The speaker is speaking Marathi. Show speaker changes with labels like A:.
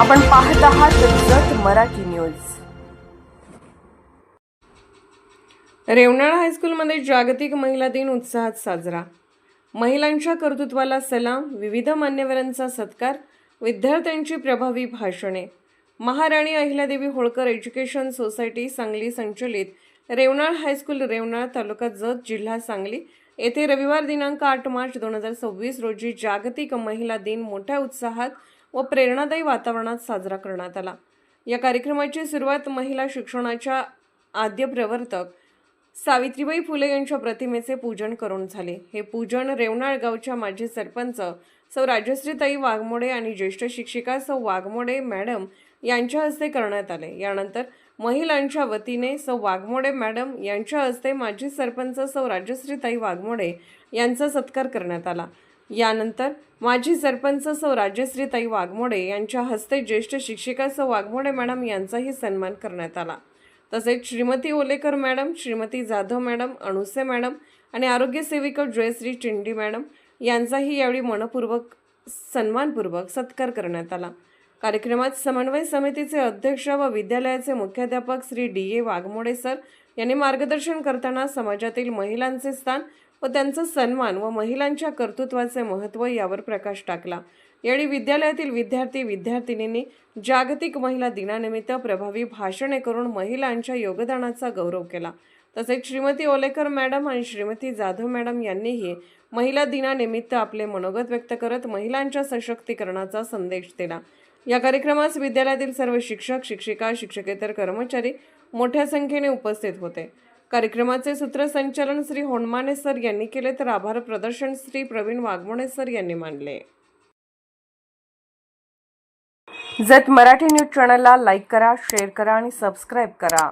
A: आपण पाहत आहात जत मराठी न्यूज। रेवणाळा हायस्कूलमध्ये जागतिक महिला दिन उत्साहात साजरा। महिलांच्या कर्तृत्वाला सलाम, विविध मान्यवरांचा सत्कार, विद्यार्थ्यांची प्रभावी भाषणे। महाराणी अहिल्यादेवी होळकर एज्युकेशन सोसायटी सांगली संचलित रेवणाळ हायस्कूल रेवणाळ तालुका जत जिल्हा सांगली येथे रविवार दिनांक 8 मार्च 2026 रोजी जागतिक महिला दिन मोठ्या उत्साहात व प्रेरणादायी वातावरणात साजरा करण्यात आला। या कार्यक्रमाची सुरुवात महिला शिक्षणाच्या आद्य प्रवर्तक सावित्रीबाई फुले यांच्या प्रतिमेचे पूजन करून झाले। हे पूजन रेवणाळ गावच्या माजी सरपंच सौ राजश्रीताई वाघमोडे आणि ज्येष्ठ शिक्षिका सौ वाघमोडे मॅडम यांच्या हस्ते करण्यात आले। यानंतर महिलांच्या वतीने सौ वाघमोडे मॅडम यांच्या हस्ते माजी सरपंच सौ राजश्रीताई वाघमोडे यांचा सत्कार करण्यात आला। यानंतर माजी सरपंच सौ राजश्रीताई वाघमोडे यांच्या हस्ते ज्येष्ठ शिक्षिका सौ वाघमोडे मॅडम यांचाही सन्मान करण्यात आला। तसेच Shrimati Olekar madam, Shrimati Jadhav madam, Anuse madam आणि आरोग्य सेविका जयश्री चिंडी मॅडम यांचाही यावेळी मनपूर्वक सन्मानपूर्वक सत्कार करण्यात आला। कार्यक्रमात समन्वय समितीचे अध्यक्ष व विद्यालयाचे मुख्याध्यापक श्री डी.ए. वाघमोडे सर यांनी मार्गदर्शन करताना समाजातील महिलांचे स्थान व त्यांचा सन्मान व महिलांच्या कर्तृत्वाचे महत्त्व यावर प्रकाश टाकला। यावेळी विद्यालयातील विद्यार्थी विद्यार्थिनींनी जागतिक महिला दिनानिमित्त प्रभावी भाषणे करून महिलांच्या योगदानाचा गौरव केला। तसेच श्रीमती ओलेकर मॅडम आणि श्रीमती जाधव मॅडम यांनीही महिला दिनानिमित्त आपले मनोगत व्यक्त करत महिलांच्या सशक्तीकरणाचा संदेश दिला। या कार्यक्रमास विद्यालयातील सर्व शिक्षक, शिक्षिका, शिक्षकेतर कर्मचारी मोठ्या संख्येने उपस्थित होते। कार्यक्रमाचे सूत्रसंचालन श्री होनमाने सर यांनी केले तर आभार प्रदर्शन श्री प्रवीण वाघमोडे सर यांनी मानले। जत मराठी न्यूज चॅनलला लाईक करा, शेअर करा आणि सबस्क्राईब करा।